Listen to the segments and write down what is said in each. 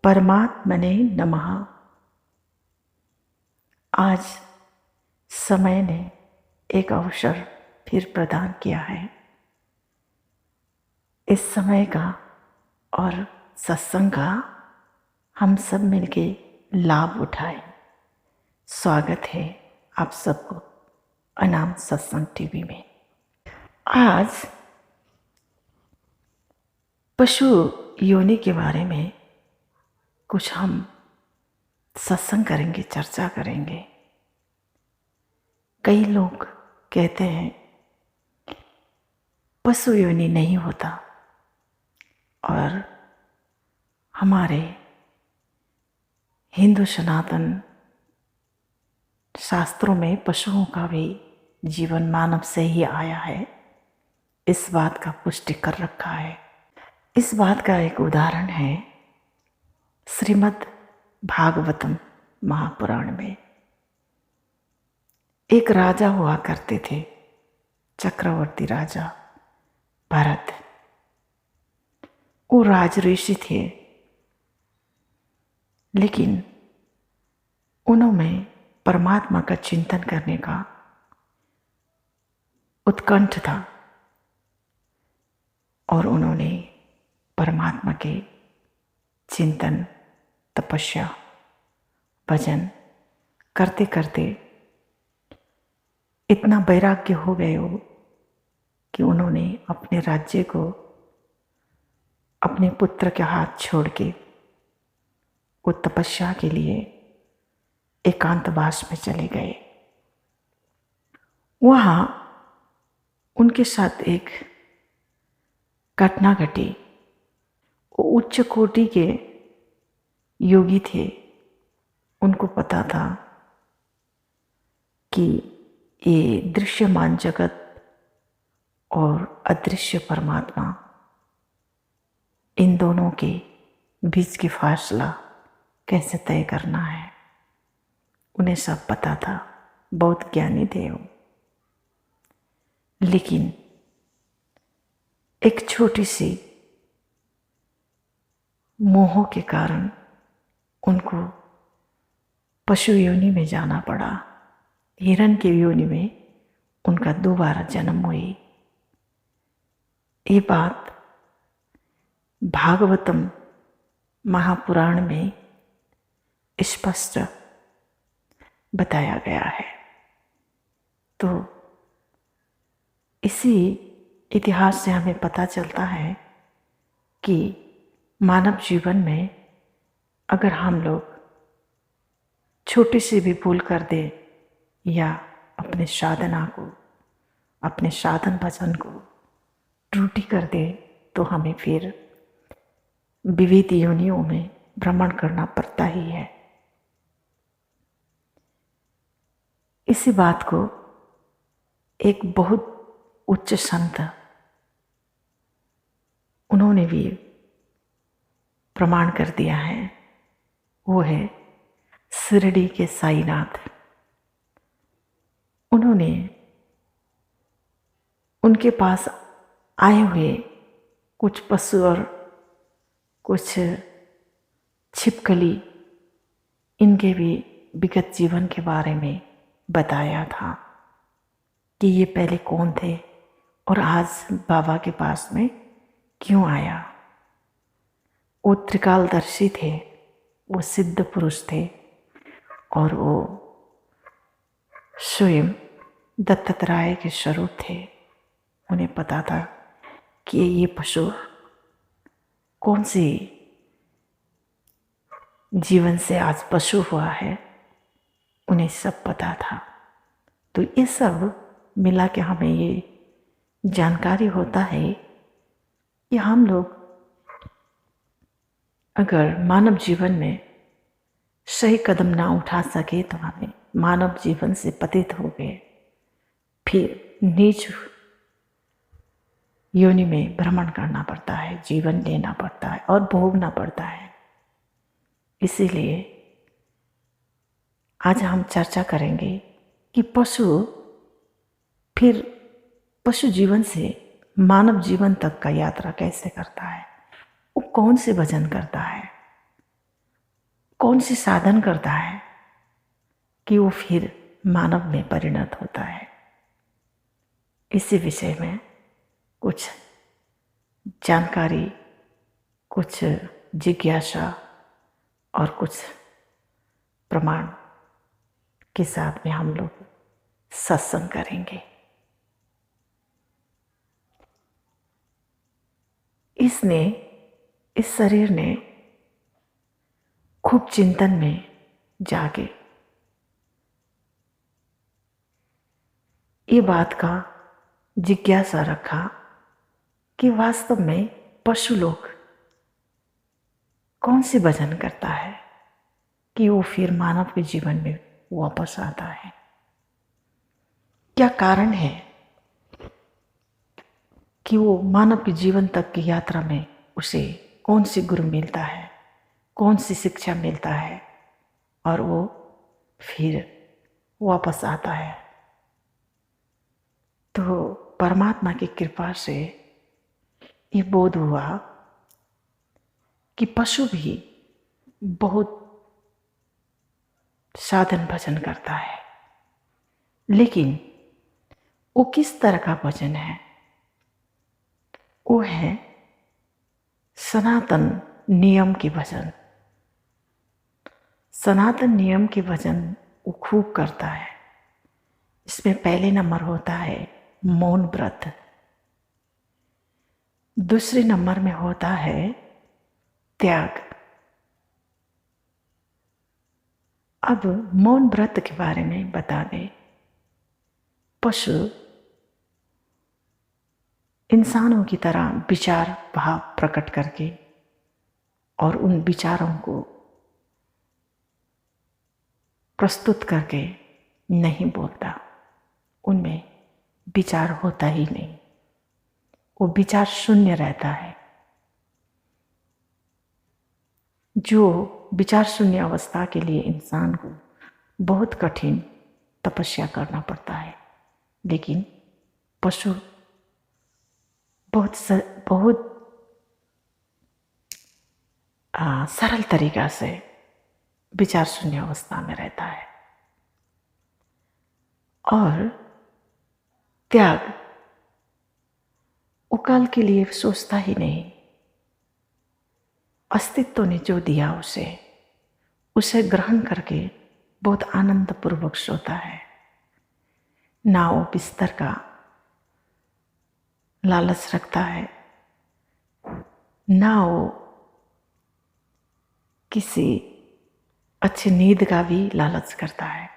परमात्मने नमः। आज समय ने एक अवसर फिर प्रदान किया है। इस समय का और सत्संग का हम सब मिलके लाभ उठाएं। स्वागत है आप सबको अनाम सत्संग टीवी में। आज पशु योनि के बारे में कुछ हम सत्संग करेंगे, चर्चा करेंगे। कई लोग कहते हैं पशु योनि नहीं होता, और हमारे हिंदू सनातन शास्त्रों में पशुओं का भी जीवन मानव से ही आया है, इस बात का पुष्टि कर रखा है। इस बात का एक उदाहरण है श्रीमद् भागवतम महापुराण में। एक राजा हुआ करते थे, चक्रवर्ती राजा भरत। वो राज ऋषि थे, लेकिन उन्होंने परमात्मा का चिंतन करने का उत्कंठ था, और उन्होंने परमात्मा के चिंतन, तपस्या, भजन करते करते इतना वैराग्य हो गए हो कि उन्होंने अपने राज्य को अपने पुत्र के हाथ छोड़ के वो तपस्या के लिए एकांतवास में चले गए। वहाँ उनके साथ एक घटना घटी। वो उच्च कोटि के योगी थे। उनको पता था कि ये दृश्यमान जगत और अदृश्य परमात्मा, इन दोनों के बीच की फासला कैसे तय करना है, उन्हें सब पता था। बहुत ज्ञानी थे वो। लेकिन एक छोटी सी मोह के कारण उनको पशु योनि में जाना पड़ा। हिरण की योनि में उनका दोबारा जन्म हुई। ये बात भागवतम महापुराण में स्पष्ट बताया गया है। तो इसी इतिहास से हमें पता चलता है कि मानव जीवन में अगर हम लोग छोटी सी भी भूल कर दे, या अपने साधना को, अपने साधन भजन को त्रुटि कर दे, तो हमें फिर विविध योनियों में भ्रमण करना पड़ता ही है। इसी बात को एक बहुत उच्च संत, उन्होंने भी प्रमाण कर दिया है। वो है शिरडी के साईनाथ। उन्होंने उनके पास आए हुए कुछ पशु और कुछ छिपकली, इनके भी विगत जीवन के बारे में बताया था कि ये पहले कौन थे और आज बाबा के पास में क्यों आया। वो त्रिकालदर्शी थे, वो सिद्ध पुरुष थे, और वो स्वयं दत्तात्रेय के स्वरूप थे। उन्हें पता था कि ये पशु कौन सी जीवन से आज पशु हुआ है, उन्हें सब पता था। तो ये सब मिला के हमें ये जानकारी होता है कि हम लोग अगर मानव जीवन में सही कदम ना उठा सके, तो हमें मानव जीवन से पतित हो गए, फिर नीच योनि में भ्रमण करना पड़ता है, जीवन लेना पड़ता है और भोगना पड़ता है। इसीलिए आज हम चर्चा करेंगे कि फिर पशु जीवन से मानव जीवन तक का यात्रा कैसे करता है, वो कौन से भजन करता है, कौन सी साधन करता है कि वो फिर मानव में परिणत होता है। इसी विषय में कुछ जानकारी, कुछ जिज्ञासा और कुछ प्रमाण के साथ में हम लोग सत्संग करेंगे। इस शरीर ने खूब चिंतन में जाके ये बात का जिज्ञासा रखा कि वास्तव में पशु लोग कौन सी भजन करता है कि वो फिर मानव के जीवन में वापस आता है। क्या कारण है कि वो मानव के जीवन तक की यात्रा में उसे कौन सी गुरु मिलता है, कौन सी शिक्षा मिलता है और वो फिर वापस आता है। तो परमात्मा की कृपा से ये बोध हुआ कि पशु भी बहुत साधन भजन करता है, लेकिन वो किस तरह का भजन है? वो है सनातन नियम के भजन। सनातन नियम के भजन वो खूब करता है। इसमें पहले नंबर होता है मौन व्रत, दूसरे नंबर में होता है त्याग। अब मौन व्रत के बारे में बता दें। पशु इंसानों की तरह विचार भाव प्रकट करके और उन विचारों को प्रस्तुत करके नहीं बोलता। उनमें विचार होता ही नहीं, वो विचार शून्य रहता है। जो विचार शून्य अवस्था के लिए इंसान को बहुत कठिन तपस्या करना पड़ता है, लेकिन पशु बहुत सरल तरीका से विचार शून्य अवस्था में रहता है। और त्याग, वो कल के लिए सोचता ही नहीं। अस्तित्व ने जो दिया उसे ग्रहण करके बहुत आनंद पूर्वक सोता है। ना वो बिस्तर का लालच रखता है, ना वो किसी अच्छी नींद का भी लालच करता है।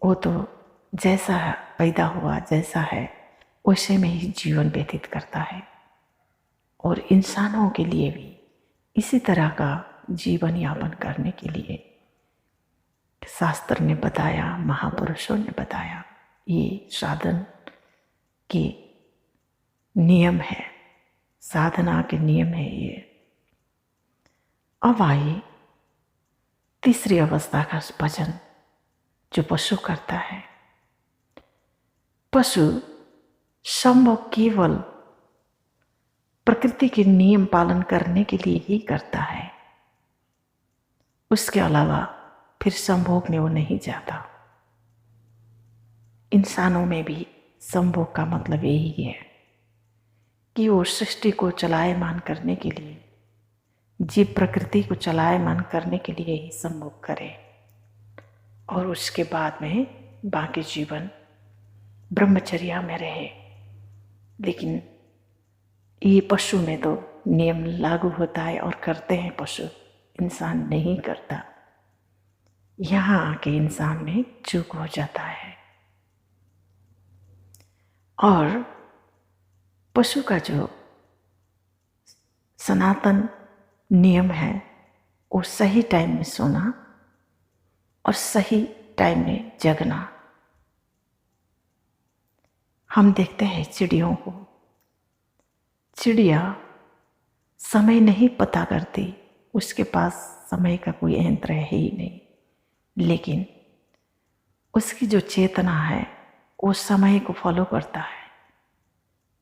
वो तो जैसा पैदा हुआ, जैसा है वैसे में ही जीवन व्यतीत करता है। और इंसानों के लिए भी इसी तरह का जीवन यापन करने के लिए शास्त्र ने बताया, महापुरुषों ने बताया, ये साधन के नियम है, साधना के नियम है ये। अब आई तीसरी अवस्था का भजन जो पशु करता है। पशु संभव केवल प्रकृति के नियम पालन करने के लिए ही करता है, उसके अलावा फिर संभोग में वो नहीं जाता। इंसानों में भी संभोग का मतलब यही है कि वो सृष्टि को चलायमान करने के लिए, जीव प्रकृति को चलायमान करने के लिए ही संभोग करे और उसके बाद में बाकी जीवन ब्रह्मचर्या में रहे। लेकिन ये पशु में तो नियम लागू होता है और करते हैं पशु, इंसान नहीं करता। यहाँ आके इंसान में चूक हो जाता है। और पशु का जो सनातन नियम है वो सही टाइम में सोना और सही टाइम में जगना। हम देखते हैं चिड़ियों को, चिड़िया समय नहीं पता करती, उसके पास समय का कोई यंत्र है ही नहीं, लेकिन उसकी जो चेतना है वो समय को फॉलो करता है।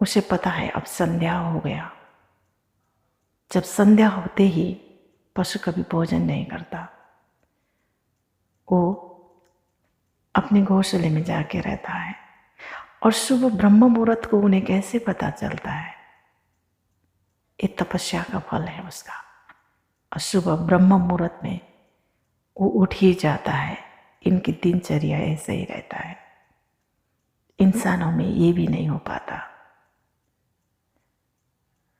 उसे पता है अब संध्या हो गया। जब संध्या होते ही पशु कभी भोजन नहीं करता, वो अपने घोंसले में जाके रहता है। और सुबह ब्रह्म मुहूर्त को उन्हें कैसे पता चलता है? ये तपस्या का फल है उसका। और सुबह ब्रह्म मुहूर्त में वो उठ ही जाता है। इनकी दिनचर्या ऐसे ही रहता है। इंसानों में ये भी नहीं हो पाता।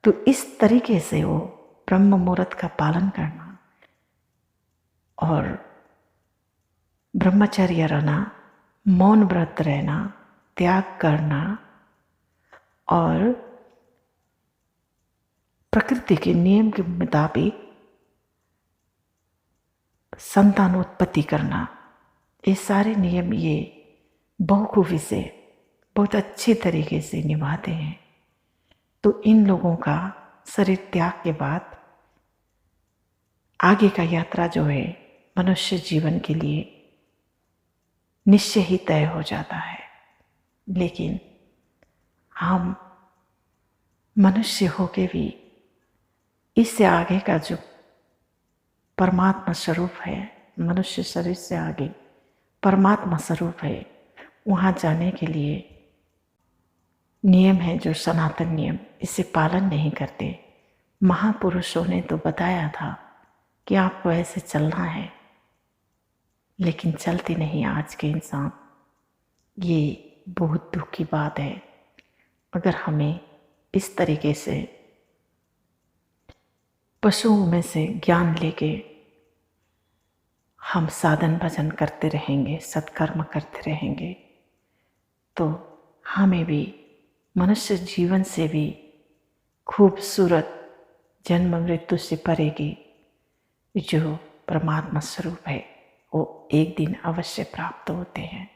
तो इस तरीके से वो ब्रह्म मुहूर्त का पालन करना और ब्रह्मचर्य रहना, मौन व्रत रहना, त्याग करना और प्रकृति के नियम के मुताबिक संतानोत्पत्ति करना, ये सारे नियम ये बहुखूबी से बहुत अच्छी तरीके से निभाते हैं। तो इन लोगों का शरीर त्याग के बाद आगे का यात्रा जो है मनुष्य जीवन के लिए निश्चय ही तय हो जाता है। लेकिन हम मनुष्य होके भी इससे आगे का जो परमात्मा स्वरूप है, मनुष्य शरीर से आगे परमात्मा स्वरूप है, वहाँ जाने के लिए नियम है जो सनातन नियम, इसे पालन नहीं करते। महापुरुषों ने तो बताया था कि आपको ऐसे चलना है, लेकिन चलते नहीं आज के इंसान। ये बहुत दुख की बात है। अगर हमें इस तरीके से पशुओं में से ज्ञान लेके हम साधन भजन करते रहेंगे, सत्कर्म करते रहेंगे, तो हमें भी मनुष्य जीवन से भी खूबसूरत जन्म मृत्यु से परे की जो परमात्मा स्वरूप है वो एक दिन अवश्य प्राप्त होते हैं।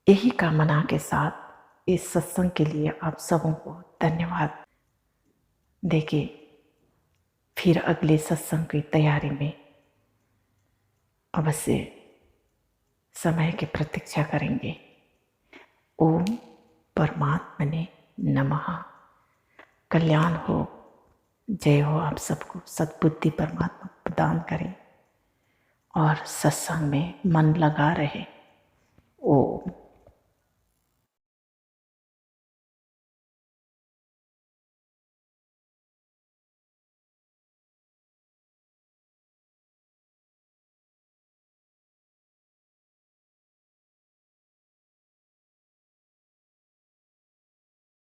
यही कामना के साथ इस सत्संग के लिए आप सबों को धन्यवाद देके फिर अगले सत्संग की तैयारी में अवश्य समय की प्रतीक्षा करेंगे। ओम परमात्मने नमः। कल्याण हो, जय हो आप सबको। सद्बुद्धि परमात्मा प्रदान करें और सत्संग में मन लगा रहे। ओम।